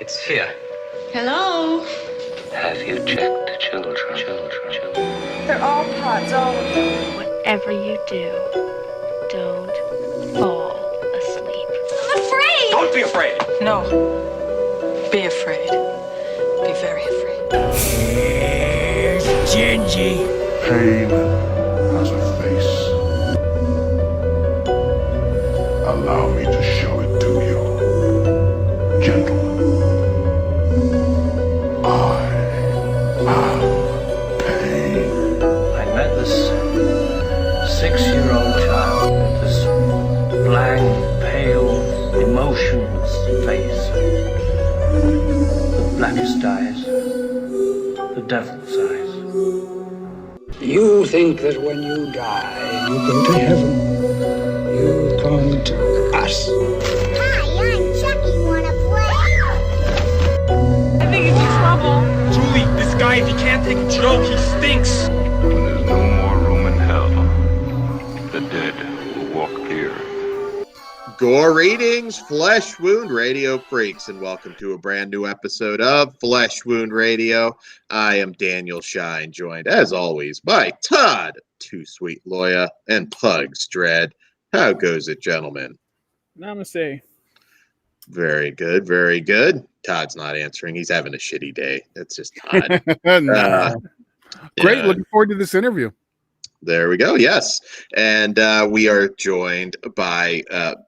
It's here. Hello? Have you checked the children? They're all pots, all of them. Whatever you do, don't fall asleep. I'm afraid! Don't be afraid! No. Be afraid. Be very afraid. Here's Gingy. Pain has a face. Allow me to show it to you. Gentlemen, I am pain. I met this 6-year-old child with this blank, pale, emotionless face. The blackest eyes. The devil's eyes. You think that when you die, you go to heaven. You come to us. Hi, I'm Chucky. Wanna play? I think he's in trouble. Julie, this guy, if he can't take a joke, he stinks. When there's no more room in hell, the dead will walk here. Greetings, Flesh Wound Radio freaks, and welcome to a brand new episode of Flesh Wound Radio. I am Daniel Shine, joined as always by Todd, Too Sweet Loya, and Pugs Dread. How goes it, gentlemen? Namaste. Very good, very good. Todd's not answering. He's having a shitty day. That's just Todd. No. Great. Yeah. Looking forward to this interview. There we go. Yes. And we are joined by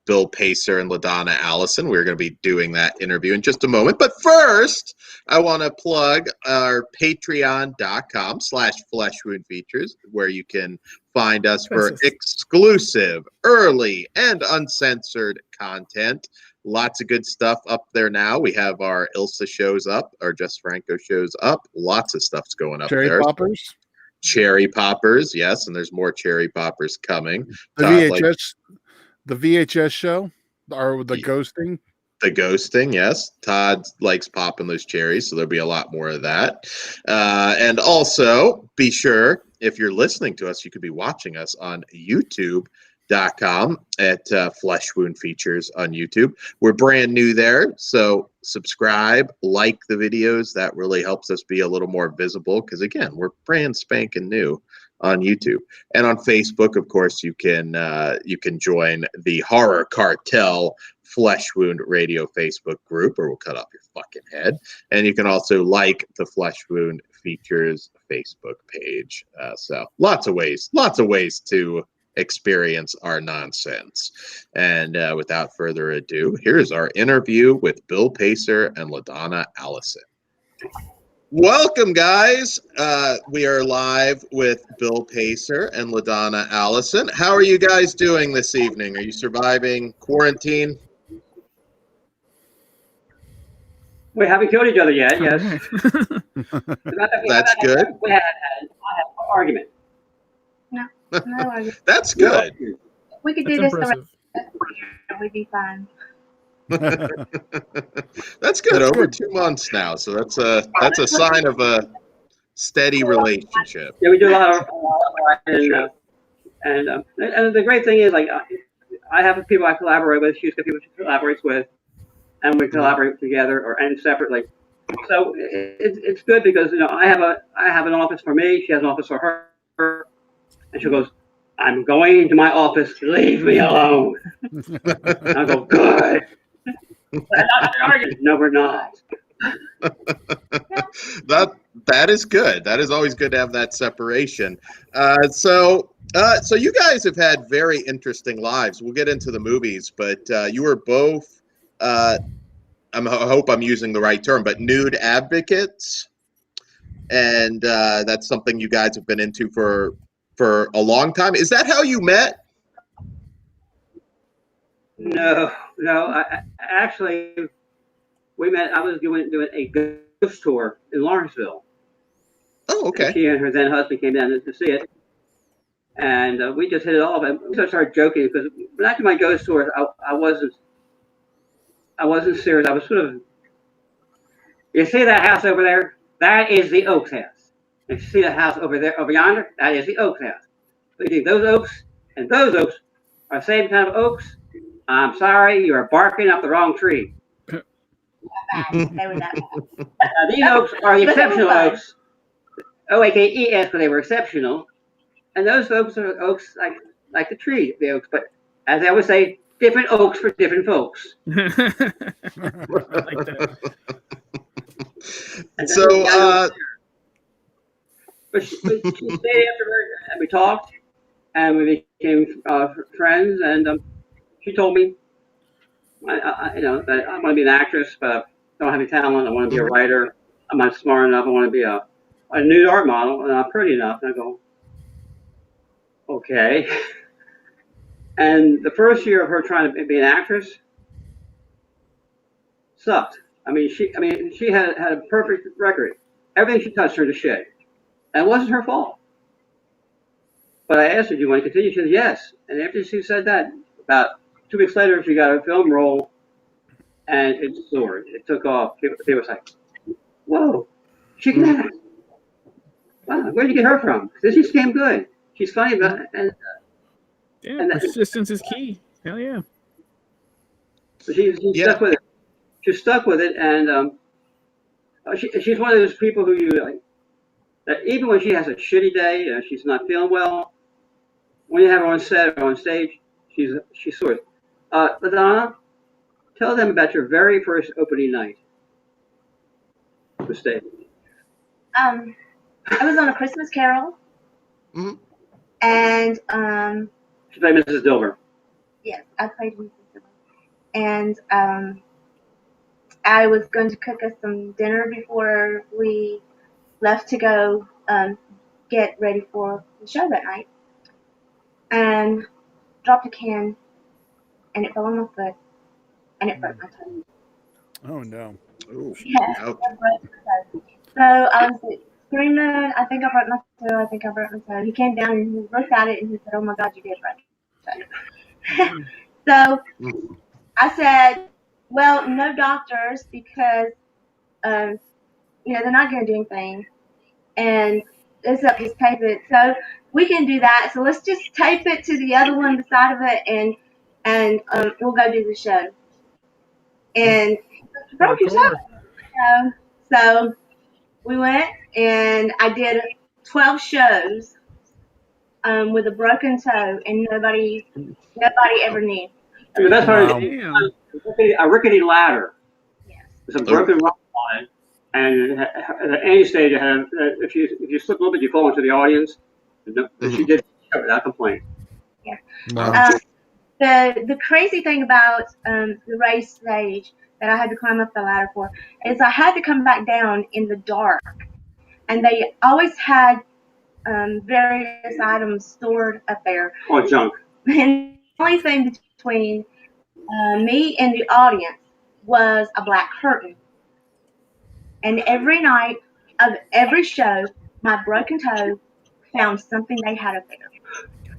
Bill Pacer and LaDonna Allison. We're going to be doing that interview in just a moment. But first, I want to plug our patreon.com/fleshwoundfeatures, where you can find us for exclusive, early, and uncensored content. Lots of good stuff up there now. We have our Ilsa shows up, our Just Franco shows up. Lots of stuff's going up Cherry there. poppers. Cherry poppers, yes, and there's more cherry poppers coming. The Todd, VHS, the VHS show, or the ghosting. The ghosting, yes. Todd likes popping those cherries, so there'll be a lot more of that. And also, be sure, if you're listening to us, you could be watching us on YouTube.com at Flesh Wound Features on YouTube. We're brand new there, so subscribe, like the videos. That really helps us be a little more visible because, again, we're brand spanking new on YouTube. And on Facebook, of course, you can join the Horror Cartel Flesh Wound Radio Facebook group, or we'll cut off your fucking head. And you can also like the Flesh Wound Features Facebook page. So lots of ways to experience our nonsense. And without further ado, here's our interview with Bill Pacer and LaDonna Allison. Welcome, guys. We are live with Bill Pacer and LaDonna Allison. How are you guys doing this evening? Are you surviving quarantine? We haven't killed each other yet, yes. That's good. We had an argument. No argument. That's good. We could do this the rest of the year. We'd be fine. That's good. Over 2 months now, so that's a sign of a steady relationship. Yeah, we do a lot of and the great thing is, like, I have people I collaborate with. She's got people she collaborates with, and we collaborate together and separately. So it's good because I have an office for me. She has an office for her, and she goes, "I'm going into my office. Leave me alone." I go, "Good." No, we're not. That is good. That is always good to have that separation. So you guys have had very interesting lives. We'll get into the movies, but you were both. I hope I'm using the right term, but nude advocates, and that's something you guys have been into for a long time. Is that how you met? No. Actually, we met. I was doing a ghost tour in Lawrenceville. Oh, okay. And she and her then husband came down to see it, and we just hit it off. And we started joking because when I did my ghost tours, I wasn't serious. I was sort of. You see that house over there? That is the Oaks house. And you see that house over there, over yonder? That is the Oaks house. But you think those oaks and those oaks are the same kind of oaks? I'm sorry, you are barking up the wrong tree. that bad. They were that bad. These oaks are the But they were exceptional fun. oaks. OAKES, because they were exceptional. And those oaks are oaks like the tree, the oaks. But as I always say, different oaks for different folks. I like that. And So, but she stayed afterward, and we talked, and we became friends. And she told me, that I want to be an actress, but I don't have any talent. I want to be a writer. I'm not smart enough. I want to be a nude art model, and I'm pretty enough. And I go, okay. And the first year of her trying to be an actress sucked. She had a perfect record. Everything she touched turned to shit. And it wasn't her fault. But I asked her, do you want to continue? She said, yes. And after she said that, about 2 weeks later, she got a film role, and it soared. It took off. People was like, whoa, she can act. Wow, where'd you get her from? Because she's damn good. She's funny about it. And persistence is key. Hell yeah. So she's stuck with it. She's stuck with it, and she's one of those people who you like. That even when she has a shitty day, she's not feeling well. When you have her on set or on stage, she's sort of. LaDonna, tell them about your very first opening night. The stage. I was on A Christmas Carol, and she played Mrs. Dilber. Yes, I played Mrs. Dilber, and I was going to cook us some dinner before we left to go get ready for the show that night, and dropped a can, and it fell on my foot, and it broke my toe. Oh no! Ooh, yeah, it broke my toe. So I was like, screaming, I think I broke my toe. I think I broke my toe. He came down and he looked at it and he said, "Oh my God, you did break your toe." So I said, "Well, no doctors because they're not going to do anything, and let's just tape it. So we can do that. So let's just tape it to the other one beside of it, and we'll go do the show." And you broke your toe. So we went, and I did 12 shows with a broken toe, and nobody ever knew. And the best part is a rickety ladder with some broken rock on it, and at any stage, if you slip a little bit, you fall into the audience. She did without complaint. Yeah. Wow. The crazy thing about the race stage that I had to climb up the ladder for is I had to come back down in the dark, and they always had various items stored up there. Oh, junk. And the only thing between me and the audience was a black curtain. And every night of every show, my broken toe found something they had up there.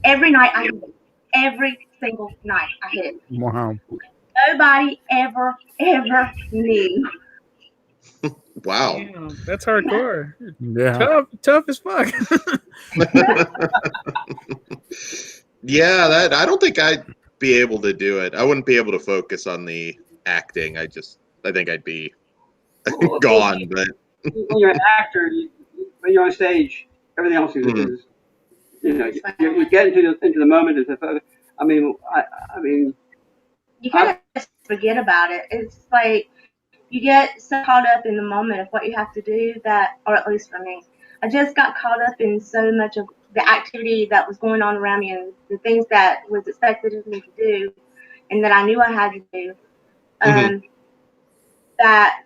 Every night I hit it. Every single night I hit it. Wow. Nobody ever knew. Wow. Damn, that's hardcore. Yeah. Tough as fuck. Yeah, I don't think I'd be able to do it. I wouldn't be able to focus on the acting. I think I'd be gone. But when you're an actor, when you're on stage, everything else is you get into the moment. You kind of forget about it. It's like you get so caught up in the moment of what you have to do that, or at least for me, I just got caught up in so much of the activity that was going on around me and the things that was expected of me to do and that I knew I had to do, that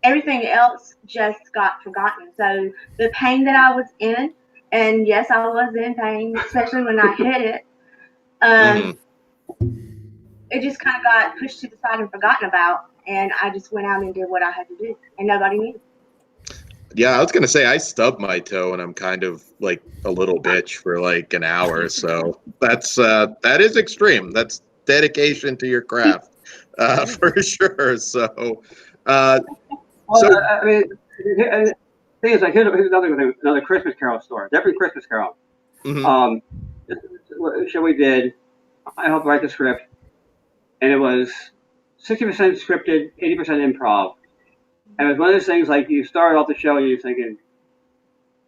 everything else just got forgotten. So the pain that I was in, and yes, I was in pain, especially when I hit it, it just kind of got pushed to the side and forgotten about, and I just went out and did what I had to do, and nobody knew. yeah, I was gonna say I stubbed my toe and I'm kind of like a little bitch for like an hour. So that is extreme. That's dedication to your craft, for sure. So, the thing is, like, here's another Christmas Carol story. Every Christmas Carol, show we did, I helped write the script, and it was 60% scripted, 80% improv. And it was one of those things like you started off the show and you're thinking,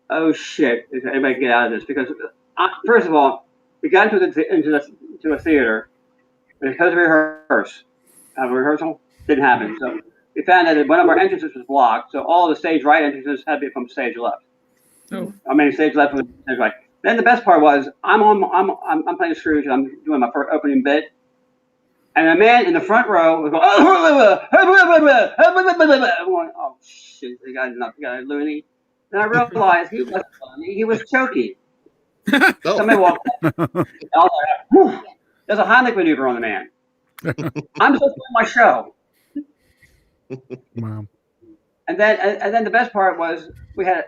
oh shit, everybody get out of this. Because, first of all, we got into a theater because of rehearsal. Rehearsal didn't happen. So we found out that one of our entrances was blocked. So all the stage right entrances had to be from stage left. Oh. I mean, stage left was stage right. Then the best part was I'm playing Scrooge and I'm doing my first opening bit. And a man in the front row was going, oh shit, they got a loony. Then I realized he wasn't funny, he was choking. Somebody walked up. I was like, whew, there's a Heimlich maneuver on the man. I'm supposed to do my show. Wow. And then the best part was we had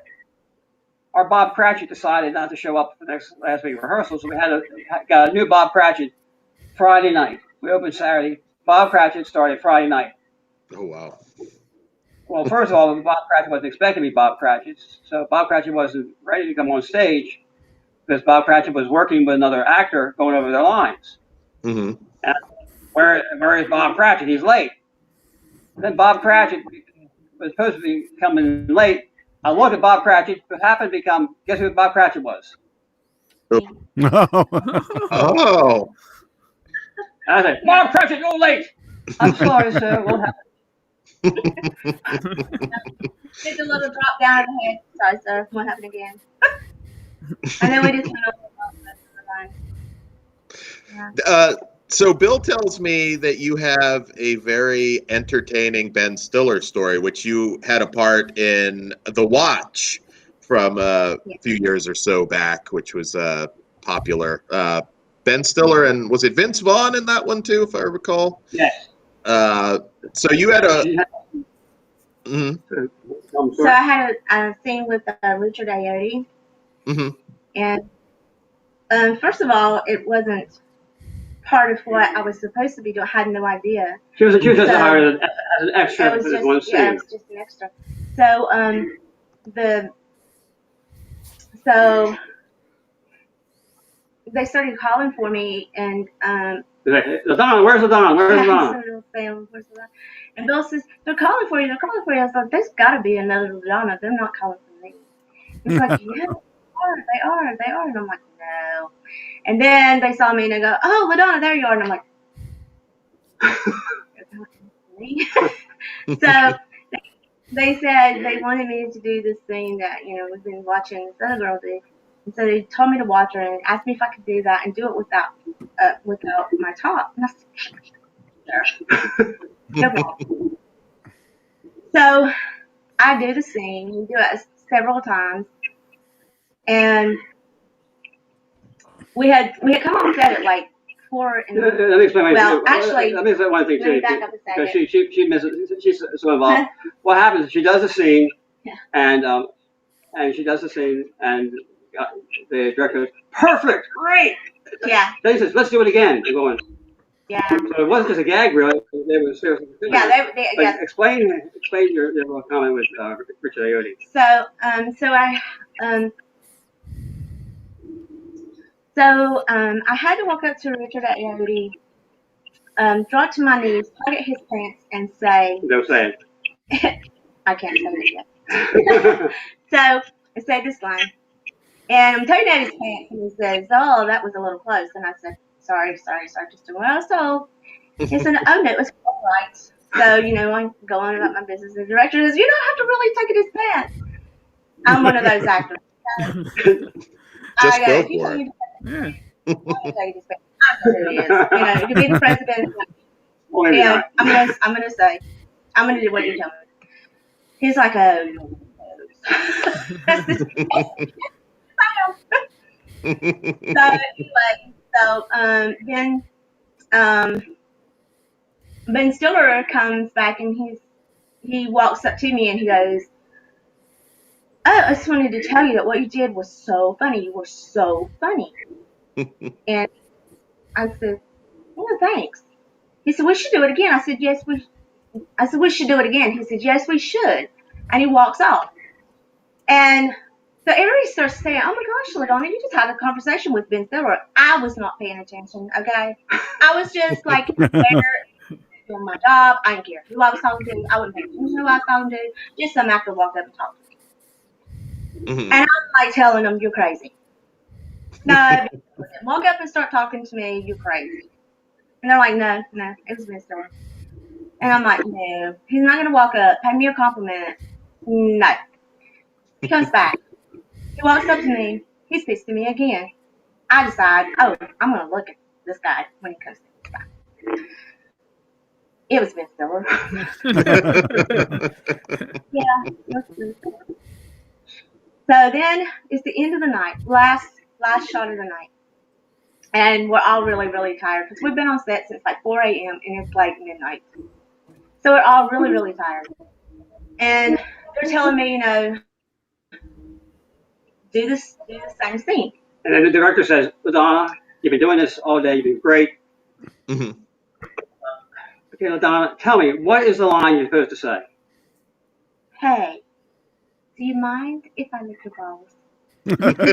our Bob Cratchit decided not to show up for the last week of rehearsal, so we got a new Bob Cratchit Friday night. We opened Saturday. Bob Cratchit started Friday night. Oh, wow. Well, first of all, Bob Cratchit wasn't expecting to be Bob Cratchit, so Bob Cratchit wasn't ready to come on stage because Bob Cratchit was working with another actor going over their lines. Mm-hmm. And where is Bob Cratchit? He's late. Then Bob Cratchit was supposed to be coming late. I looked at Bob Cratchit, who happened to become, guess who Bob Cratchit was? Oh. And I said, Bob Cratchit, you're late. I'm sorry, sir. Won't happen. Did a little drop down in the head. Sorry, sir. Won't happen again. And then we just went over the line. Yeah. So Bill tells me that you have a very entertaining Ben Stiller story, which you had a part in The Watch from a few years or so back, which was popular. Ben Stiller, and was it Vince Vaughn in that one too, if I recall? Yes. So you had a... Mm-hmm. So I had a thing with Richard Ayoade. Mm-hmm. And first of all, it wasn't part of what I was supposed to be doing. I had no idea. She was just hired as an extra for this one scene. Yeah, it was just an extra. So they started calling for me, and LaDonna, where's LaDonna? Where's LaDonna? And Bill says, they're calling for you. They're calling for you. I was like, there's got to be another LaDonna. They're not calling for me. It's like, yeah, they are. And I'm like, no. And then they saw me and they go, oh, LaDonna, there you are. And I'm like, so they said they wanted me to do this thing that, we've been watching this other girl do. And so they told me to watch her and asked me if I could do that and do it without my top. And I said, sure. No problem. So I do the scene. We do it several times. And we had come on set at like 4 in the morning. Let me explain one thing too. Because she misses, she's so involved. What happens is she does the scene, and she does the scene, and the director goes, perfect, great. Yeah. Then he says, let's do it again. They're going. Yeah. So it wasn't just a gag reel. They were seriously. Yeah. Explain your little comment with Richard Ayoade. So I had to walk up to Richard Ayoade, drop to my knees, tug at his pants, and say. Don't say it. I can't say it yet. So I say this line, and I'm tugging at his pants, and he says, "Oh, that was a little close." And I said, "Sorry, just doing what I was told." He said, "Oh no, it was all right." So I'm going about my business. The director says, "You don't have to really tug at his pants." I'm one of those actors. Just go for it. Yeah. I know who he is. You could be the president. And I'm gonna do what you tell me. He's like, oh. Then Ben Stiller comes back and he walks up to me and he goes, "Oh, I just wanted to tell you that what you did was so funny. You were so funny." And I said, "Oh, thanks." He said, "We should do it again." I said, "Yes, we should do it again." He said, "Yes, we should." And he walks off. And so everybody starts saying, "Oh my gosh, LaDonna, you just had a conversation with Ben Stiller." I was not paying attention, okay? I was just like there doing doing my job. I didn't care who I was talking to. I wouldn't pay attention to who I was talking to. Just some actor walked up and talked to me. Mm-hmm. And I'm like telling them, you're crazy. No, walk up and start talking to me, you're crazy. And they're like, no, it was Mr. And I'm like, no, he's not going to walk up, pay me a compliment. No. He comes back. He walks up to me. He speaks to me again. I decide, oh, I'm going to look at this guy when he comes to this guy. It was Ben Stiller. Yeah, it was Ben Stiller. So then it's the end of the night, last shot of the night. And we're all really, really tired because we've been on set since like 4 a.m. and it's like midnight. So we're all really, really tired. And they're telling me, do the same scene. And then the director says, LaDonna, you've been doing this all day. You've been great. Mm-hmm. Okay, LaDonna, tell me, what is the line you're supposed to say? Hey, do you mind if I lick your balls? LaDonna,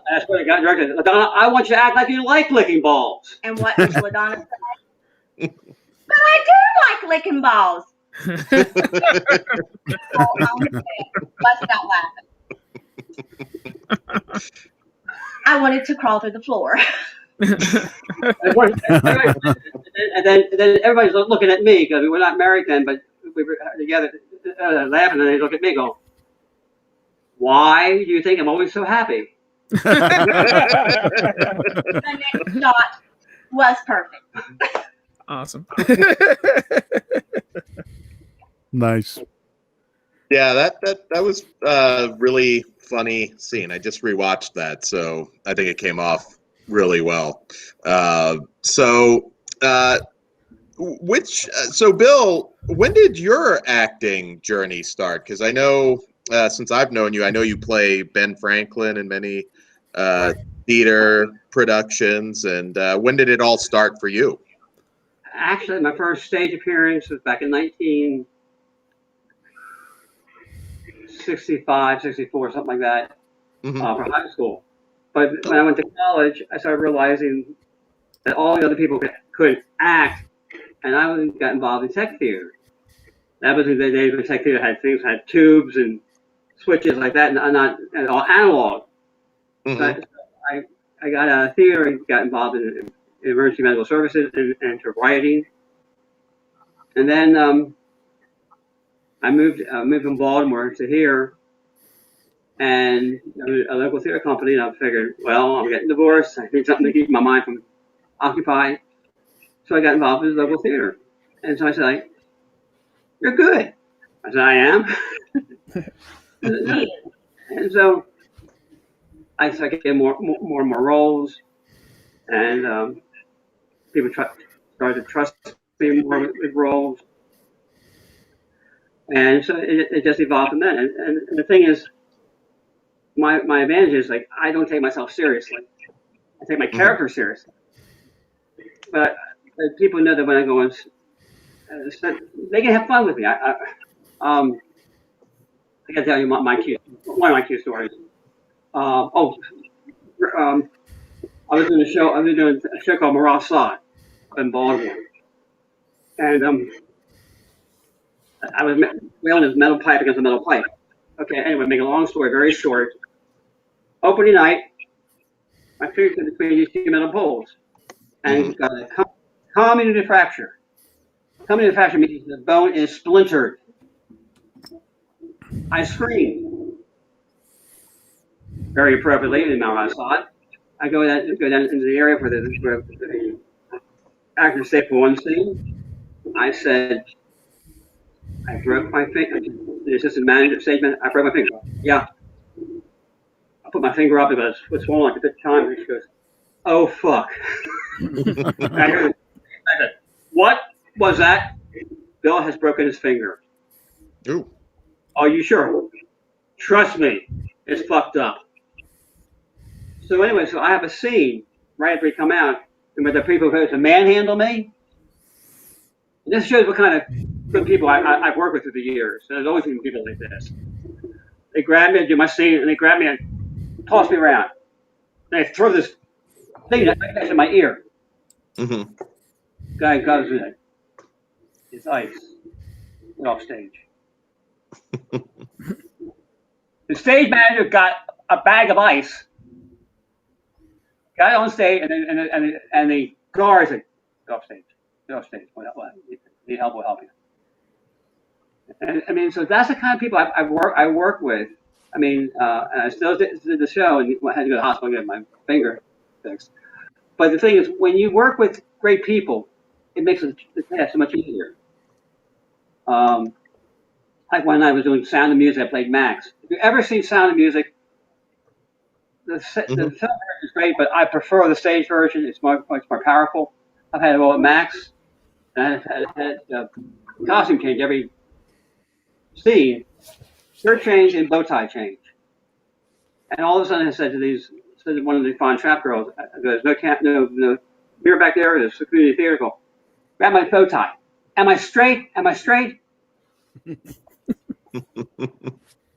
that's what the director said. LaDonna, I want you to act like you like licking balls. And what does LaDonna say? But I do like licking balls. Bust out laughing. I wanted to crawl through the floor. and then everybody's looking at me because we were not married then, but we were together laughing, and they look at me and go, why do you think I'm always so happy? The next shot was perfect. Awesome. Nice. Yeah, that was a really funny scene. I just rewatched that, so I think it came off really well. So Bill, when did your acting journey start? Because I know since I've known you, I know you play Ben Franklin in many theater productions. And when did it all start for you? Actually, my first stage appearance was back in 1965, 64, something like that, for high school. But when I went to college, I started realizing that all the other people could act, and I got involved in tech theater. That was the days when tech theater had tubes and switches like that, and all analog. Mm-hmm. So I got out of theater and got involved in emergency medical services and to writing. And then I moved from Baltimore to here, and a local theater company, and I figured, well, I'm getting divorced. I need something to keep my mind from occupied. So I got involved in local theater. And so I said, you're good. I said, I am. And so I started getting more and more roles, and people started to trust me more with roles. And so it just evolved from that. And the thing is, my advantage is, like, I don't take myself seriously. I take my character seriously. But people know that when I go on, they can have fun with me. I can tell you one of my cute stories. I was doing a show. I was doing a show called Morale Sod in Baltimore, and I was wailing this metal pipe against a metal pipe. Okay, anyway, make a long story very short. Opening night, my fingers between these two metal poles, and got a comminuted fracture. Comminuted fracture means the bone is splintered. I screamed. Very appropriately in Mount Sod. I go down into the area where the actors say for one scene. I said, I broke my finger. The assistant manager statement, I broke my finger. Yeah. I put my finger up, it was swollen like at the time, and she goes, oh, fuck. I said, what was that? Bill has broken his finger. Ooh. Are you sure? Trust me, it's fucked up. So anyway, so I have a scene right after we come out, and with the people who to manhandle me. And this shows what kind of good people I've worked with through the years. And there's always been people like this. They grab me and do my scene, and they grab me and toss me around. And they throw this thing next to my ear. Mm-hmm. Guy goes in it. It's ice. Get off stage. The stage manager got a bag of ice, got on stage, and the guard said, "Go off stage. Get off stage. What? Need help? We'll help you." And I mean, so that's the kind of people I work with. I mean, and I still did the show and I had to go to the hospital and get my finger fixed. But the thing is, when you work with great people, it makes the task so much easier. Like when I was doing Sound of Music, I played Max. If you ever seen Sound of Music, the film version is great, but I prefer the stage version. It's much more powerful. I've had it all at Max, and I've had costume change every scene, shirt change and bow tie change. And all of a sudden, I said to one of the fine trap girls, I goes, no mirror back there. There's a community theater. Go, grab my bow tie. Am I straight? Am I straight?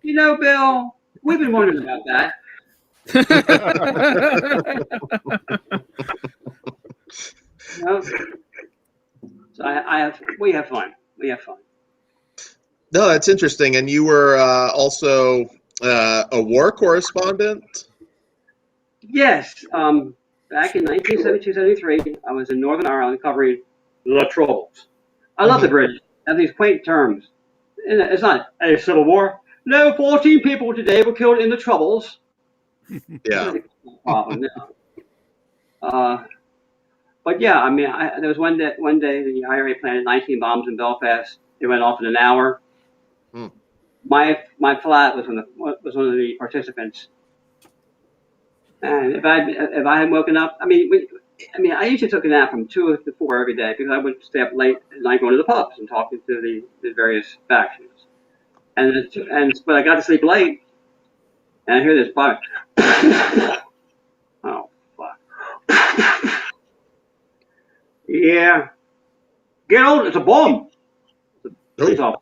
You know, Bill, we've been wondering about that. You know? So we have fun. We have fun. No, that's interesting. And you were also a war correspondent? Yes. Back in 1972-73, I was in Northern Ireland covering the Troubles. I love the British. They have these quaint terms. It's not a civil war. No, 14 people today were killed in the Troubles. Yeah. But yeah, I mean, there was one day the IRA planted 19 bombs in Belfast. They went off in an hour. My flat was one of the participants. And if I had woken up, I I usually took a nap from 2 to 4 every day because I would stay up late at night going to the pubs and talking to the various factions. But I got to sleep late, and I hear this bug. Oh fuck! Yeah, get old. It's a bomb. It's a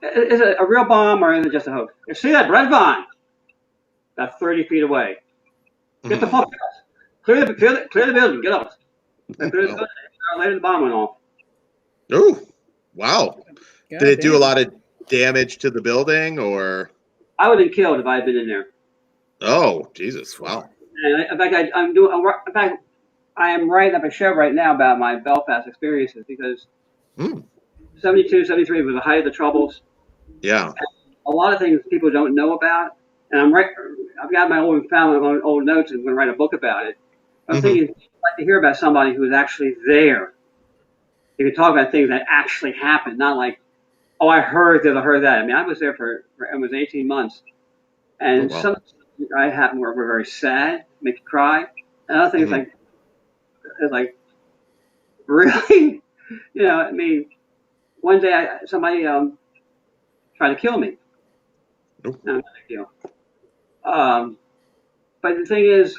is it a real bomb or is it just a hoax? You see that red vine? About 30 feet away. Get the fuck out. Clear the building. Get up. Clear the building. Later the bomb went off. Oh, wow. Did it do a lot of damage to the building or? I would have been killed if I had been in there. Oh, Jesus. Wow. And in fact, I am writing up a show right now about my Belfast experiences because 72, 73 was the height of the Troubles. Yeah. And a lot of things people don't know about. And I've got my old notes and I'm going to write a book about it. I'm thinking I'd like to hear about somebody who was actually there. You can talk about things that actually happened, not like, oh, I heard this, I heard that. I mean, I was there for almost 18 months. And some things I happened were very sad, make you cry. And other things like, really? You know, I mean, one day somebody tried to kill me. No, not a big deal. But the thing is,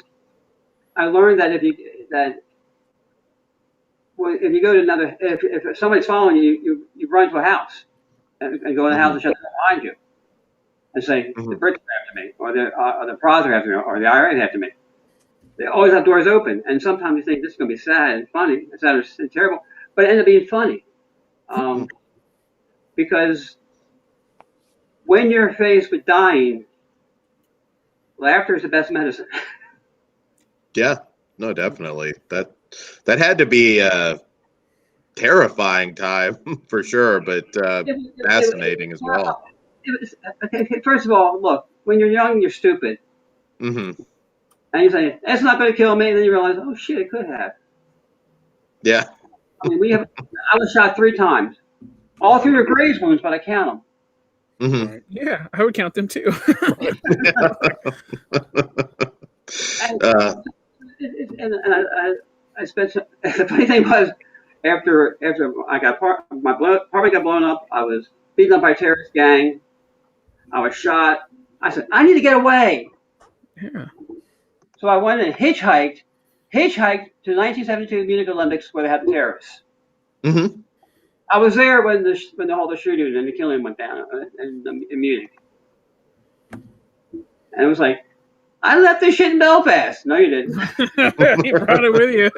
I learned that if you go to if somebody's following you, you run to a house and go in the house and shut the door behind you and say the Brits are after me, or the Pros are after me, or the IRA is after me. They always have doors open, and sometimes you think this is going to be sad and funny, it's sad and terrible, but it ends up being funny because when you're faced with dying, laughter is the best medicine. Yeah, no, definitely. That had to be a terrifying time for sure, but fascinating as well. First of all, look, when you're young, you're stupid. And you say, it's not going to kill me, and then you realize, oh shit, it could have. Yeah. I mean, I was shot 3 times. All 3 are graze wounds, but I count them. Yeah, I would count them too. I spent. The funny thing was, after I got my apartment got blown up, I was beaten up by a terrorist gang. I was shot. I said, I need to get away. Yeah. So I went and hitchhiked to the 1972 Munich Olympics where they had the terrorists. I was there when the shooting and the killing went down in Munich. And it was like, I left this shit in Belfast. No, you didn't. You brought it with you.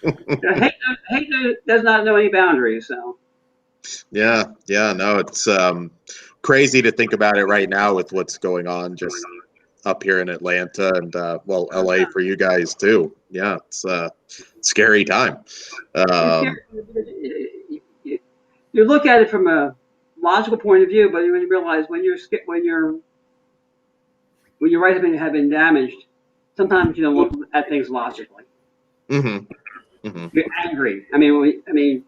I hate does not know any boundaries. So. Yeah, no, it's crazy to think about it right now with what's going on just up here in Atlanta and well, LA for you guys too. Yeah, it's a scary time. You look at it from a logical point of view, but when you realize when your rights have been damaged, sometimes you don't look at things logically. You're angry. I mean,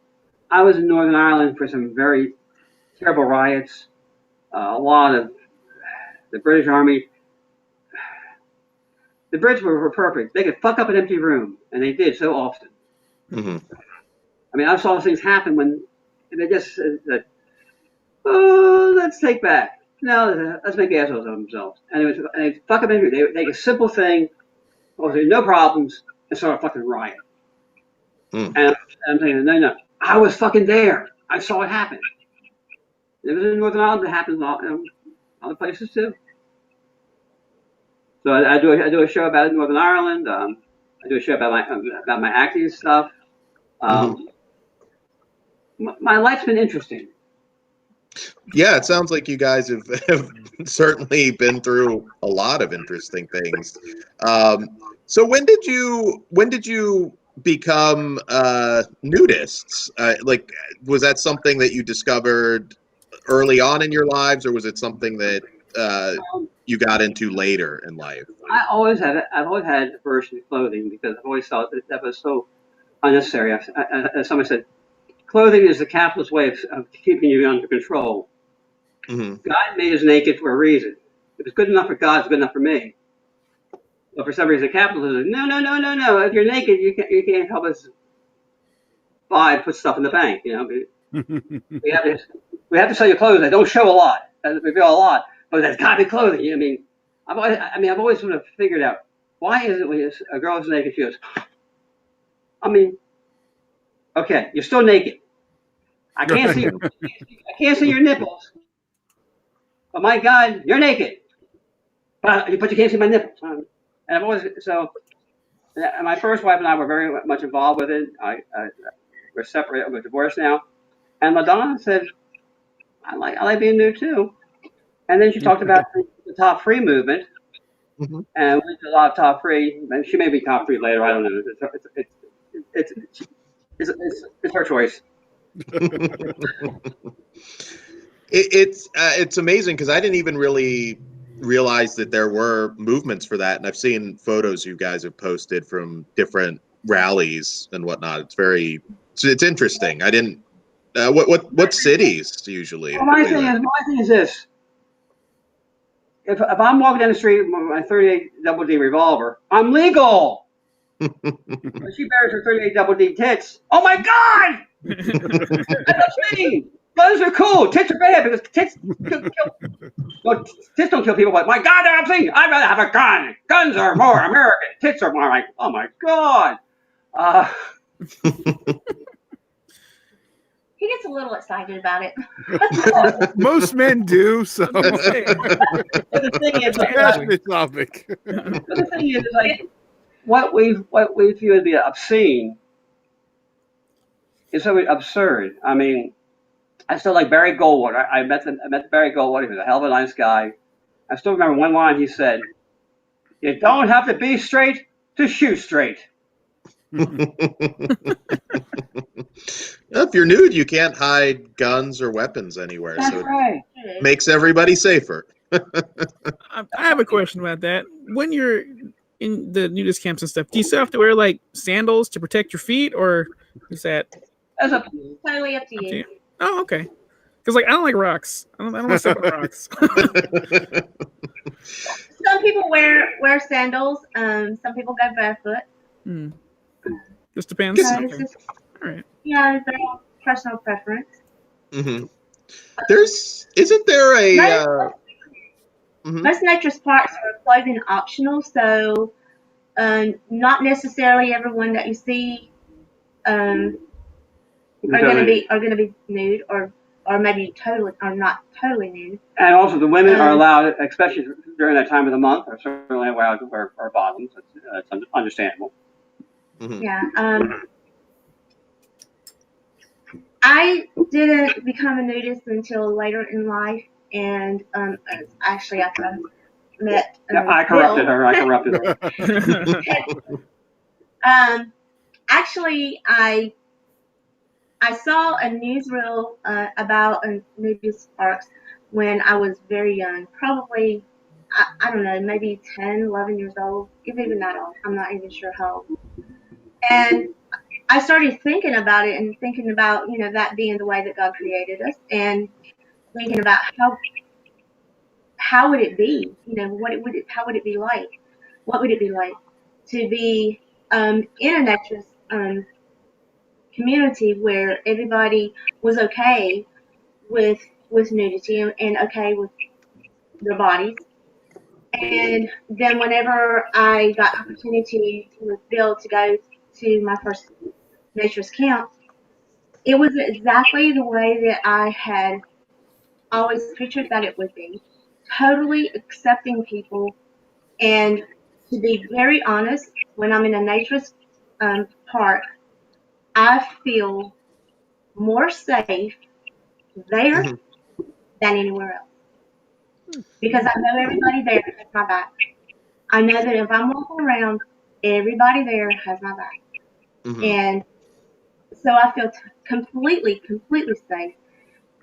I was in Northern Ireland for some very terrible riots. A lot of the British Army. The Brits were perfect. They could fuck up an empty room, and they did so often. I mean, I saw things happen when they just said, "Oh, let's take back. No, let's make assholes of themselves." And they fuck up anything. They would take a simple thing, no problems, and start a fucking riot. And I'm saying, no, I was fucking there. I saw it happen. It was in Northern Ireland. It happens in other places too. So I do a show about it in Northern Ireland. I do a show about my acting stuff. My life's been interesting. Yeah, it sounds like you guys have certainly been through a lot of interesting things. So when did you become nudists? Like, was that something that you discovered early on in your lives, or was it something that you got into later in life? I've always had aversion to clothing because I've always thought that was so unnecessary. As someone said, clothing is the capitalist way of keeping you under control. God made us naked for a reason. If it's good enough for God, it's good enough for me. But for some reason, capitalism, no. If you're naked, you can't help us put stuff in the bank. You know, we have to sell you clothes that don't show a lot, that reveal a lot, but that's got to be clothing. I mean, I've always sort of figured out why is it when a girl is naked, she goes, I mean, okay, you're still naked. I can't see your nipples. But my God, you're naked. But you can't see my nipples. And I've always my first wife and I were very much involved with it. We're separated. We're divorced now. And Madonna said, I like being nude too. And then she talked about the top free movement. And we did a lot of top free. And she may be top free later. I don't know. It's her choice. It's amazing because I didn't even really realize that there were movements for that, and I've seen photos you guys have posted from different rallies and whatnot. It's interesting. I didn't. What cities usually? Well, my thing is this: if I'm walking down the street with my 38 double D revolver, I'm legal. She bears her 38 double D tits. Oh my God! That's obscene. Guns are cool. Tits are bad because tits don't kill people. But my God, they're obscene. I'd rather have a gun. Guns are more American. Tits are more like, oh my God. He gets a little excited about it. Most men do. So but the thing is, like, what we feel to be obscene is so absurd. I mean, I still like Barry Goldwater. I met Barry Goldwater. He was a hell of a nice guy. I still remember one line he said, "You don't have to be straight to shoot straight." If you're nude, you can't hide guns or weapons anywhere. That's right. It makes everybody safer. I have a question about that. When you're in the nudist camps and stuff, do you still have to wear like sandals to protect your feet, or is that Totally up to you? Oh, okay. Because like I don't like rocks. I don't want to step on rocks. Some people wear sandals. Some people go barefoot. Just depends. Okay. All right. Yeah, it's all personal preference. Isn't there a most naturist parks are clothing optional, so not necessarily everyone that you see are going to be nude or maybe not totally nude. And also, the women are allowed, especially during that time of the month, are certainly allowed to wear bottoms. That's understandable. Yeah. I didn't become a nudist until later in life, and actually after I met I corrupted Bill. her. I corrupted her. Actually, I saw a newsreel about nudist parks when I was very young, probably, I don't know, maybe 10, 11 years old, even that old. I'm not even sure how old. And I started thinking about it and thinking about, that being the way that God created us, and thinking about how would it be, how would it be like? What would it be like to be in a naturist community where everybody was okay with nudity and okay with their bodies. And then whenever I got opportunity with Bill to go to my first naturist camp, it was exactly the way that I had always pictured that it would be. Totally accepting people, and to be very honest, when I'm in a naturist park, I feel more safe there than anywhere else because I know everybody there has my back. I know that if I'm walking around, everybody there has my back, and so I feel completely safe.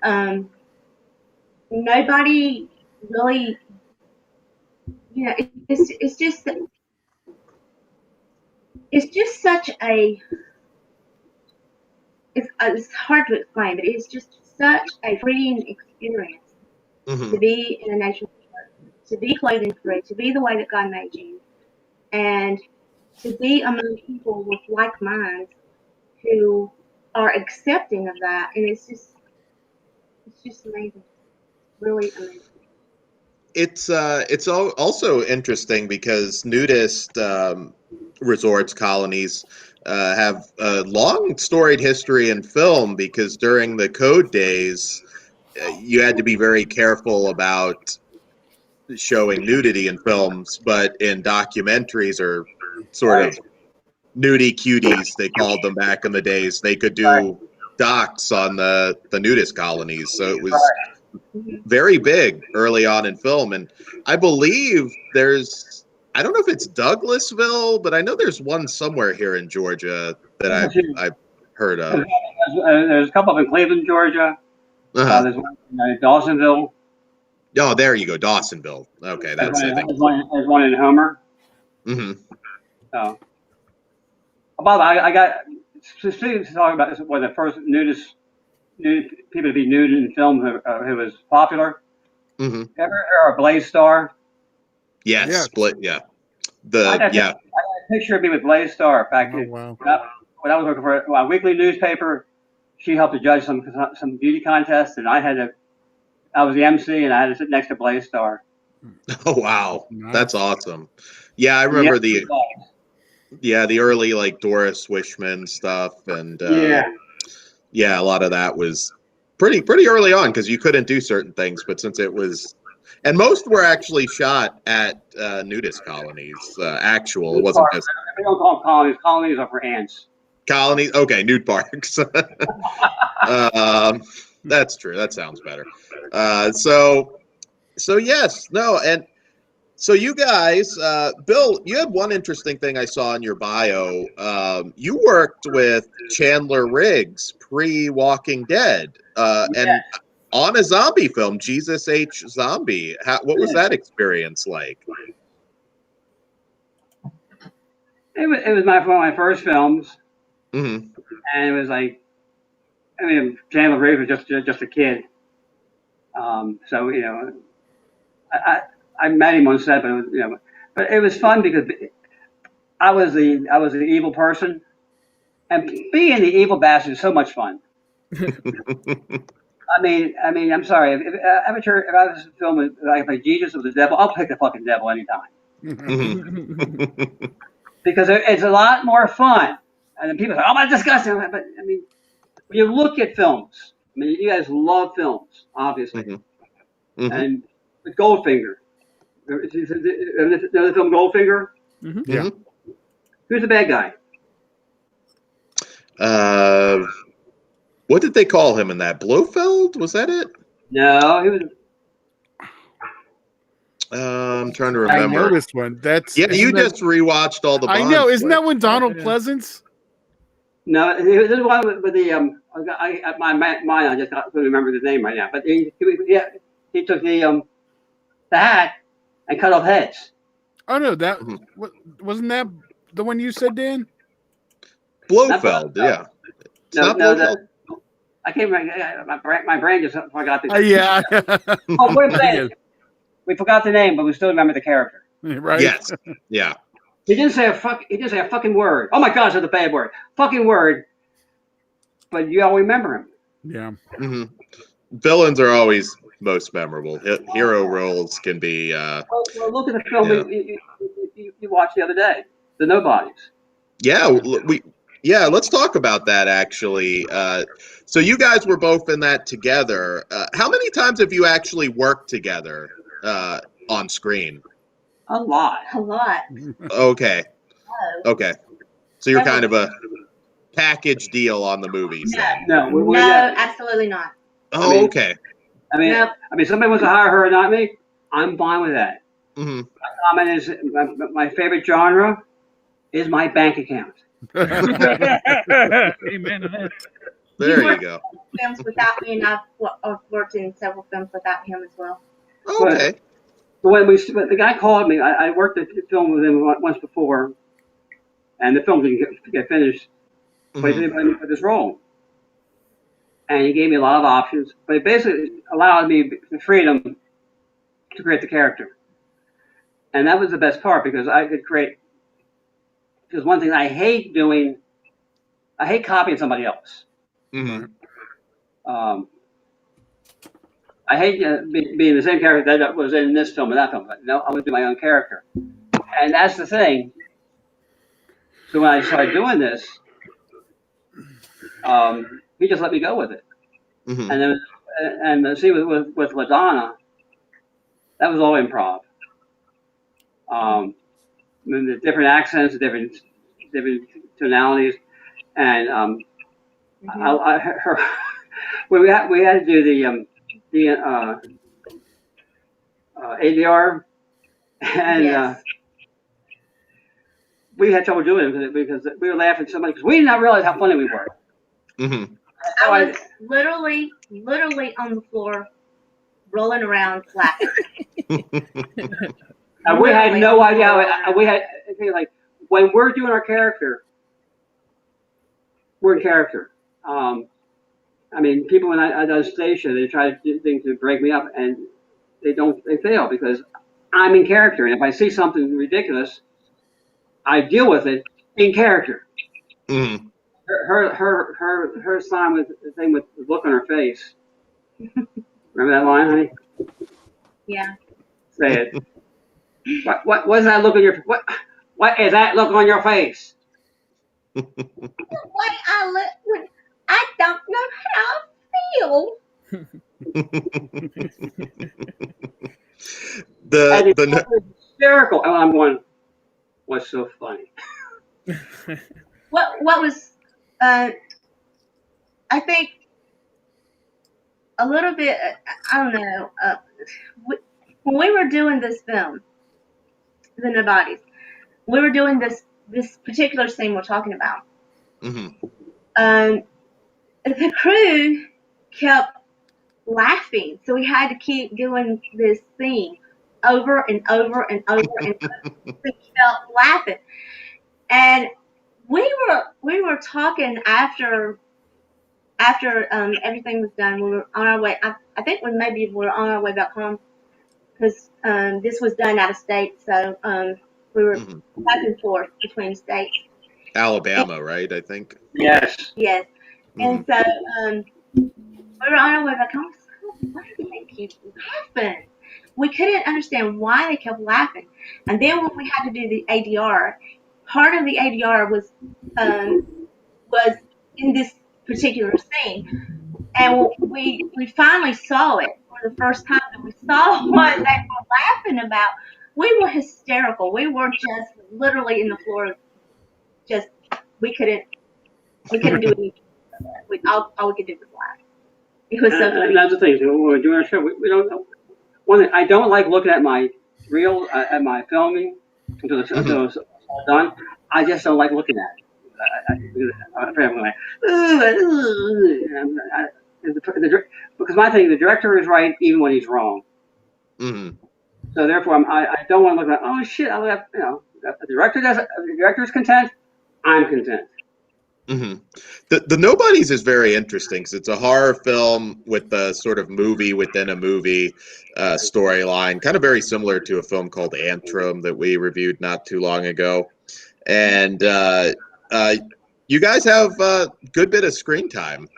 Um, Nobody really, it's just such a it's hard to explain, but it's just such a freeing experience to be in a nature park, to be clothing free, to be the way that God made you, and to be among people with like minds who are accepting of that, and it's just amazing, really amazing. It's also interesting because nudist resorts, colonies, have a long storied history in film because during the Code days, you had to be very careful about showing nudity in films, but in documentaries or sort of nudie cuties, they called them back in the days, they could do docs on the nudist colonies. So it was very big early on in film. And I believe I don't know if it's Douglasville, but I know there's one somewhere here in Georgia that I've heard of. There's a couple up in Cleveland, Georgia. There's one in Dawsonville. Oh, there you go, Dawsonville. Okay, that's I think. There's one in Homer. So, by the way, I got specifically talking about this, one of the first people to be nude in film who was popular. Ever heard of Blaze Star? Yes, split. Yeah, I got a picture of me with Blaze Star back when I was working for a weekly newspaper. She helped to judge some beauty contests, and I was the MC, and I had to sit next to Blaze Star. Oh wow, that's awesome. Yeah, I remember the early like Doris Wishman stuff, and yeah, a lot of that was pretty early on because you couldn't do certain things, but since it was, and most were actually shot at nudist colonies. It wasn't just. We don't call them colonies. Colonies are for ants. Colonies, okay, nude parks. That's true. That sounds better. So yes, no, and so you guys, Bill, you had one interesting thing I saw in your bio. You worked with Chandler Riggs pre-Walking Dead, and on a zombie film, Jesus H. Zombie. What was that experience like? It was one of my first films, and it was like, I mean, Chandler Riggs was just a kid. So I met him on set, but it was fun because I was the evil person, and being the evil bastard is so much fun. I mean, I'm sorry. If I was filming like Jesus or the devil, I'll pick the fucking devil anytime. Because it's a lot more fun. And then people say, "Oh, my disgusting!" But I mean, when you look at films, I mean, you guys love films, obviously, and with Goldfinger. Another film, Goldfinger. Yeah. Who's the bad guy? What did they call him in that? Blofeld? Was that it? No, he was. I'm trying to I remember. know this one. That's Yeah, you just rewatched all the Bond I know. Isn't that flicks. when Donald Pleasance? No, this is one with the my mind. I just couldn't remember the name right now. But he took the hat and cut off heads. Oh no, that wasn't that the one you said, Dan? Blofeld, yeah. It's not Blofeld. I can't remember. My brain just forgot the. Yeah. Oh, what I'm saying. We forgot the name, but we still remember the character. Right. Yes. Yeah. He didn't say a fucking word. Oh my gosh, that's a bad word. Fucking word. But you all remember him. Yeah. Mm-hmm. Villains are always most memorable. Hero roles can be. Well, look at the film you watched the other day, The Nobodies. Yeah, let's talk about that actually. So you guys were both in that together. How many times have you actually worked together on screen? A lot. Okay. So you're kind of a package deal on the movies. No, absolutely not. Oh, okay. I mean, somebody wants to hire her, not me. I'm fine with that. Mm-hmm. My comment is my favorite genre is my bank account. Amen to that. There you go. Films without me, and I've worked in several films without him as well. Okay. But when the guy called me, I worked a film with him once before, and the film didn't get finished. But he invited me for this role, and he gave me a lot of options. But it basically allowed me the freedom to create the character, and that was the best part because I could create. Because one thing I hate doing, I hate copying somebody else. Mm-hmm. I hate being the same character that was in this film and that film. But no, I would do my own character, and that's the thing. So when I started doing this, he just let me go with it. Mm-hmm. And the scene with LaDonna, that was all improv. The different accents, the different tonalities, and we had to do the ADR, and Yes. we had trouble doing it because we were laughing so much because we did not realize how funny we were. Mm-hmm. I was literally on the floor, rolling around, laughing. And we had no idea. We had like when we're doing our character, we're in character. I mean, people when I do station, they try to do things to break me up, and they fail because I'm in character. And if I see something ridiculous, I deal with it in character. Mm-hmm. Her sign with the thing with the look on her face. Remember that line, honey? Yeah. Say it. What is that look on your what is that look on your face? The way I look when I don't know how I feel. Hysterical. And I'm going, what's so funny? What was I think a little bit. I don't know. When we were doing this film, The Nobodies, we were doing this particular scene we're talking about. Mm-hmm. The crew kept laughing, so we had to keep doing this scene over and over and over and over. We kept laughing, and we were talking after everything was done. We were on our way. I think we were on our way back home because this was done out of state, so we were back and forth between states. Alabama, right? I think. Yes. Yes. And so we were on our way back home. Why did they keep laughing? We couldn't understand why they kept laughing. And then when we had to do the ADR, part of the ADR was in this particular scene, and we finally saw it for the first time. That we saw what they were laughing about. We were hysterical. We were just literally in the floor. Just we couldn't do anything. All we could do was laugh. It was so funny. And that's the thing. So when we're doing our show, we don't know. One thing, I don't like looking at my reel, at my filming until it's all done. I just don't like looking at it. I'm afraid I'm like, because my thing, the director is right even when he's wrong. Mm-hmm. So therefore, I don't want to look at, oh shit, I have, if the director is content, I'm content. Mm-hmm. The Nobodies is very interesting because it's a horror film with a sort of movie within a movie storyline, kind of very similar to a film called Antrim that we reviewed not too long ago. And you guys have a good bit of screen time.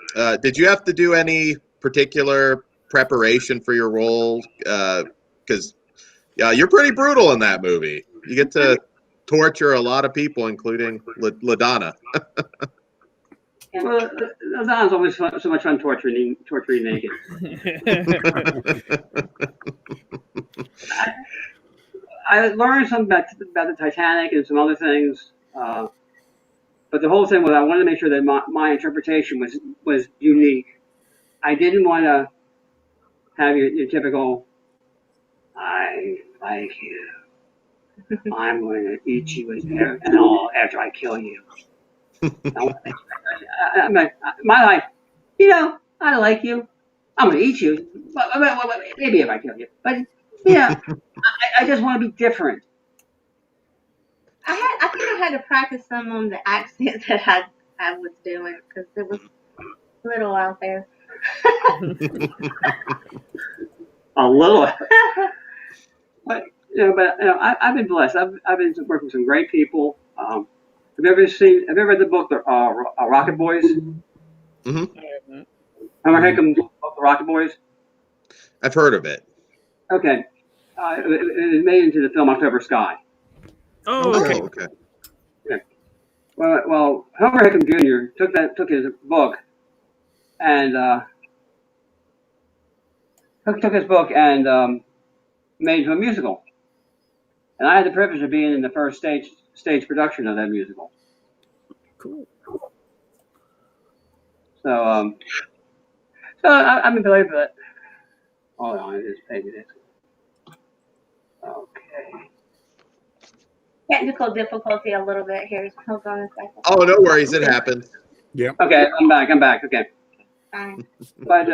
Did you have to do any particular preparation for your role? Because you're pretty brutal in that movie. You get to torture a lot of people, including LaDonna. Well, Don's always so much fun torturing naked. I learned something about the Titanic and some other things, but the whole thing was I wanted to make sure that my interpretation was unique. I didn't want to have your typical, I like you, I'm going to eat you and all after I kill you. My life, I like you. I'm going to eat you. Maybe if I kill you. But, I just want to be different. I think I had to practice some on the accent that I was doing because it was a little out there. A little. But I've been blessed. I've been working with some great people. Have you ever read the book, Rocket Boys? Mm-hmm. Remember Hickman's book, The Rocket Boys? I've heard of it. Okay. It was made into the film October Sky. Oh, okay. Okay. Yeah. Well, Homer Hickam Jr. took his book and made it into a musical. And I had the privilege of being in the first stage production of that musical. Cool. So I'm elated for that. Hold on, I just paid this. Okay. Technical difficulty a little bit here. Hold on a second. Oh, no worries. It happened. Yeah. Okay, I'm back. Okay. Fine. But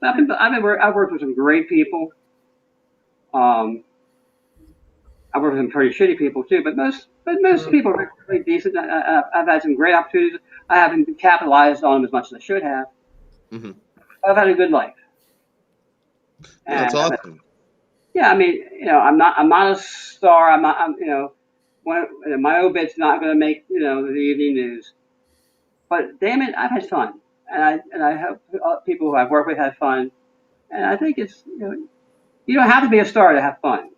I've worked with some great people. I've worked with some pretty shitty people too, but most people are really decent. I've had some great opportunities. I haven't capitalized on them as much as I should have. Mm-hmm. I've had a good life. Yeah, that's awesome. Yeah, I mean, I'm not a star. My obit's not going to make the evening news. But damn it, I've had fun, and I hope people who I've worked with have fun. And I think it's you don't have to be a star to have fun.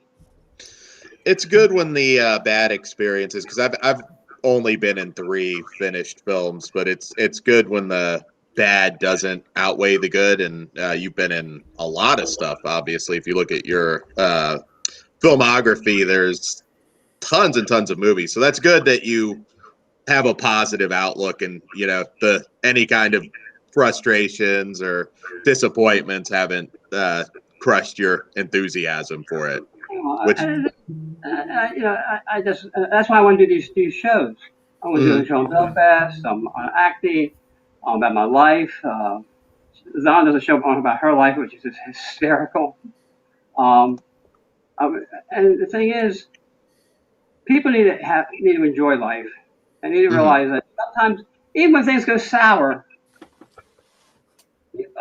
It's good when the bad experiences, because I've only been in 3 finished films, but it's good when the bad doesn't outweigh the good, and you've been in a lot of stuff. Obviously, if you look at your filmography, there's tons and tons of movies, so that's good that you have a positive outlook, and any kind of frustrations or disappointments haven't crushed your enthusiasm for it. Which I just that's why I want to do these shows. I want to do a show on Belfast, on acting, about my life. Zon does a show about her life, which is hysterical. And the thing is, people need to enjoy life, and need to realize that sometimes, even when things go sour,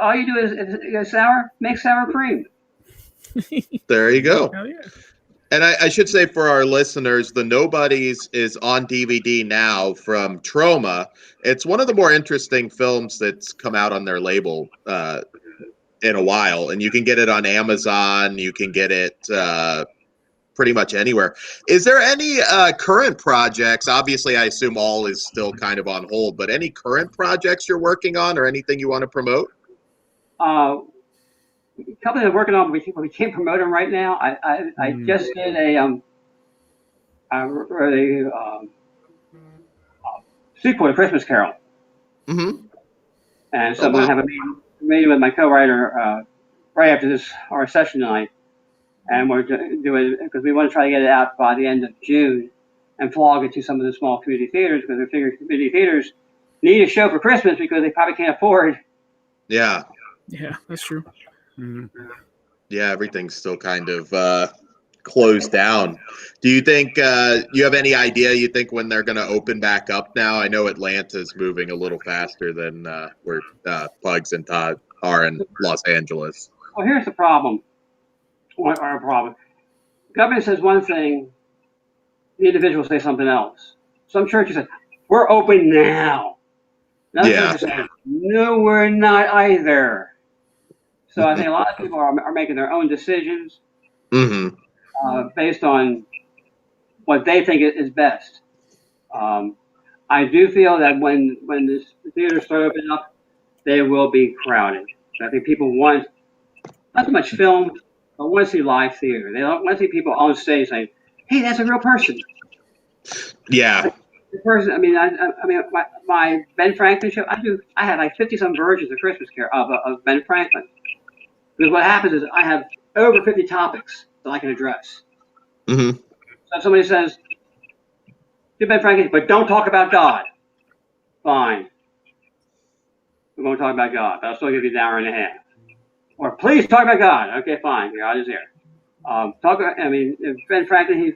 all you do is it goes sour, make sour cream. There you go. Hell yeah. And I should say for our listeners, The Nobodies is on DVD now from Trauma. It's one of the more interesting films that's come out on their label in a while. And you can get it on Amazon. You can get it pretty much anywhere. Is there any current projects? Obviously, I assume all is still kind of on hold, but any current projects you're working on or anything you want to promote? Company I'm working on, we can't promote them right now. I just did a sequel to Christmas Carol. Mm-hmm. And so I'm going to have a meeting with my co-writer right after our session tonight, and we're doing because we want to try to get it out by the end of June and flog it to some of the small community theaters because we figure community theaters need a show for Christmas because they probably can't afford. Yeah. Yeah, that's true. Mm-hmm. Yeah, everything's still kind of closed down. Do you think you have any idea? You think when they're going to open back up now? I know Atlanta's moving a little faster than where Pugs and Todd are in Los Angeles. Well, here's the problem. Our problem. The government says one thing, the individuals say something else. Some churches say, "We're open now." Another church says, "No, we're not either." So I think a lot of people are making their own decisions based on what they think is best. I do feel that when the theaters start opening up, they will be crowded. I think people want not so much film, but want to see live theater. They don't want to see people on stage saying, "Hey, that's a real person." Yeah. The person. I mean, my Ben Franklin show. I have like 50-some versions of Christmas Carol of Ben Franklin. Because what happens is I have over 50 topics that I can address. Mm-hmm. So if somebody says, "Do Ben Franklin, but don't talk about God," fine. We won't talk about God. I'll still give you an hour and a half. Or please talk about God. Okay, fine. God is here. If Ben Franklin,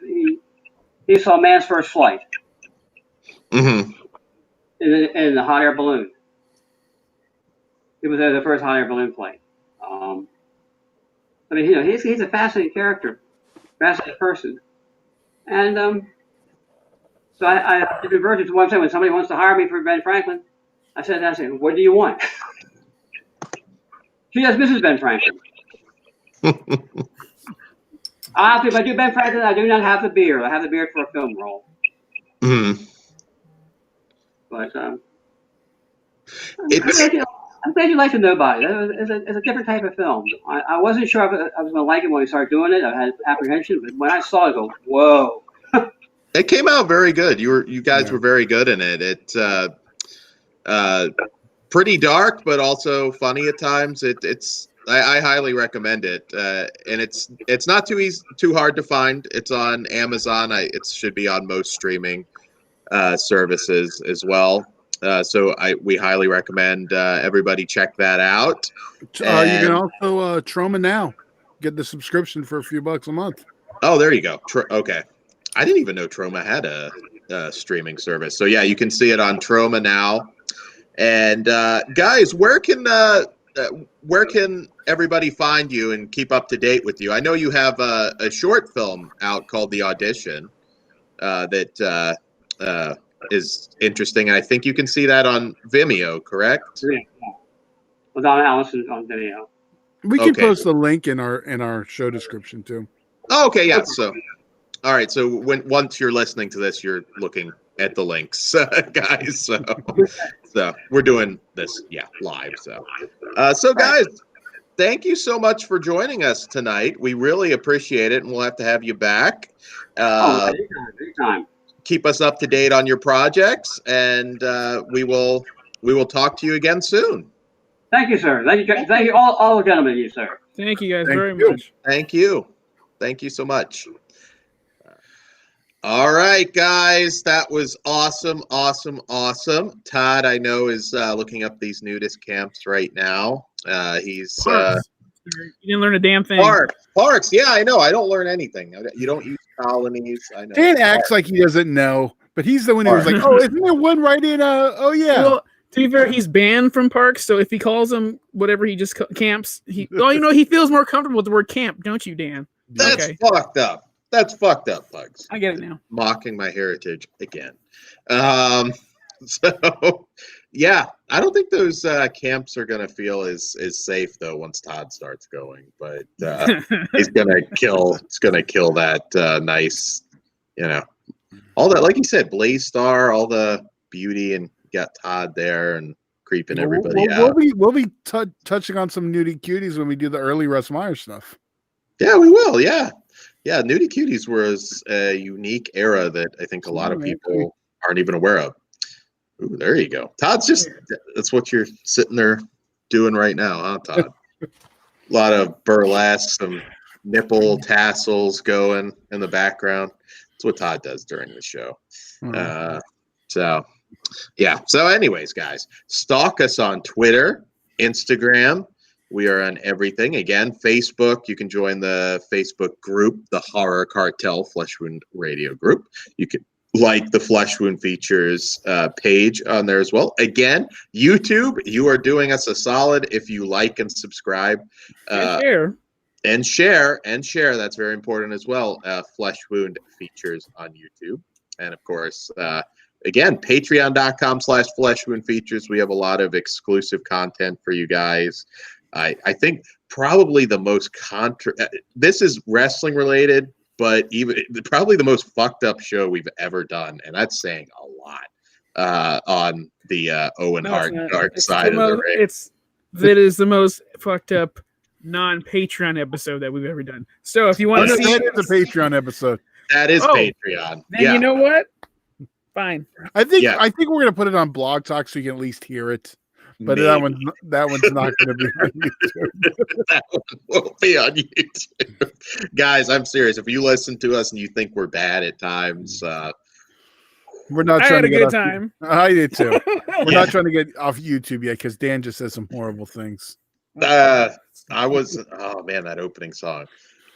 he saw man's first flight in the hot air balloon. He was the first hot air balloon flight. He's a fascinating character, fascinating person, and so I have different versions. One time when somebody wants to hire me for Ben Franklin, I said, "What do you want?" She has Mrs. Ben Franklin. If I do Ben Franklin, I do not have the beard. I have the beard for a film role. But I'm glad you liked the Nobodies. It's a different type of film. I wasn't sure if I was going to like it when we started doing it. I had apprehension, but when I saw it, I go, "Whoa!" It came out very good. You guys were very good in it. It's pretty dark, but also funny at times. I highly recommend it, and it's not too hard to find. It's on Amazon. It should be on most streaming services as well. So we highly recommend everybody check that out. You can also Troma Now get the subscription for a few bucks a month. Oh, there you go. Okay, I didn't even know Troma had a streaming service. So yeah, you can see it on Troma Now. And guys, where can everybody find you and keep up to date with you? I know you have a short film out called The Audition that is interesting. I think you can see that on Vimeo, correct? Yeah. Madonna Allison's on Vimeo. We can post the link in our show description too. Oh, okay, yeah. So, all right. So once you're listening to this, you're looking at the links, guys. So we're doing this, live. So guys, thank you so much for joining us tonight. We really appreciate it, and we'll have to have you back. Anytime. Keep us up to date on your projects, and we will talk to you again soon. Thank you, sir. Thank you, all the gentlemen, you sir. Thank you guys very much. Thank you so much. All right, guys, that was awesome. Todd, I know, is looking up these nudist camps right now. He's you didn't learn a damn thing. Parks. Yeah, I know. I don't learn anything. You don't use colonies. I know. Dan acts like he doesn't know, but he's the one who was like, "Oh, isn't there one right in?" Oh yeah. Well, to be fair, he's banned from parks, so if he calls them whatever he just camps, he feels more comfortable with the word camp, don't you, Dan? That's fucked up. That's fucked up, Bugs. I get it now. Mocking my heritage again. So, yeah, I don't think those camps are going to feel as safe, though, once Todd starts going. But he's going to kill that nice, all that, like you said, Blaze Star, all the beauty, and got Todd there and creeping everybody out. We'll be touching on some nudie cuties when we do the early Russ Meyer stuff. Yeah, we will. Yeah, nudie cuties was a unique era that I think a lot of people aren't even aware of. Ooh, there you go. Todd's that's what you're sitting there doing right now, huh, Todd? A lot of burlesque, some nipple tassels going in the background. That's what Todd does during the show. So anyways, guys, stalk us on Twitter, Instagram. We are on everything. Again, Facebook. You can join the Facebook group, the Horror Cartel Flesh Wound Radio group. You can like the Flesh Wound Features page on there as well. Again, YouTube, you are doing us a solid if you like and subscribe. And share. That's very important as well. Flesh Wound Features on YouTube. And of course, again, patreon.com/Flesh Wound Features. We have a lot of exclusive content for you guys. I think probably the most this is wrestling related, but probably the most fucked up show we've ever done, and that's saying a lot on the Owen Hart dark side of the ring. That is the most fucked up non-Patreon episode that we've ever done. So if you want to see that is a Patreon episode. That is Patreon. Then you know what? Fine. I think we're gonna put it on Blog Talk so you can at least hear it. But that one's not going to be on YouTube. That one won't be on YouTube. Guys, I'm serious. If you listen to us and you think we're bad at times, we're not I trying had to a get good off, time. I did too. We're not trying to get off YouTube yet because Dan just said some horrible things. that opening song.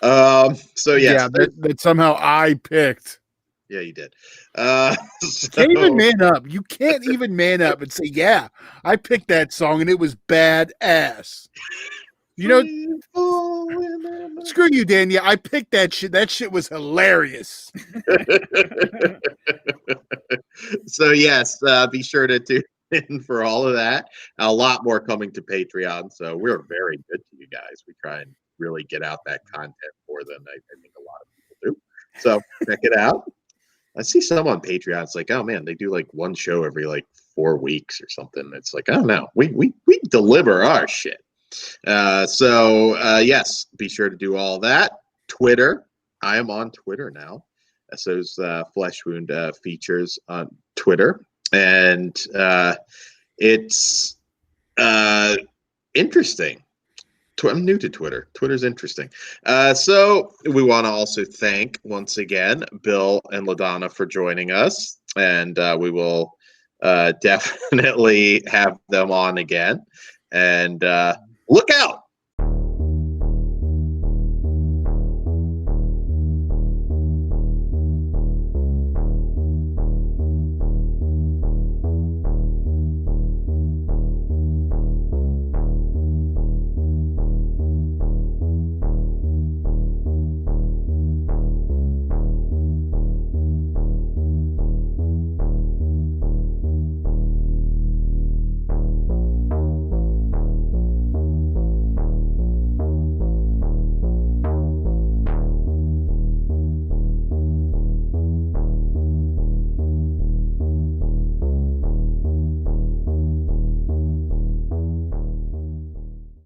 So yes. That somehow I picked. Yeah, you did. Can't even man up. You can't even man up and say, "Yeah, I picked that song and it was badass." You know, screw you, Dan. Yeah, I picked that shit. That shit was hilarious. So yes, be sure to tune in for all of that. A lot more coming to Patreon. So we're very good to you guys. We try and really get out that content more than I think a lot of people do. So check it out. I see some on Patreon. It's like, oh man, they do like one show every like 4 weeks or something. It's like, oh no, we deliver our shit. Yes, be sure to do all that. Twitter, I am on Twitter now. So's Flesh Wound Features on Twitter, and it's interesting. I'm new to Twitter. Twitter's interesting. So we want to also thank once again Bill and LaDonna for joining us, and we will definitely have them on again. And look out!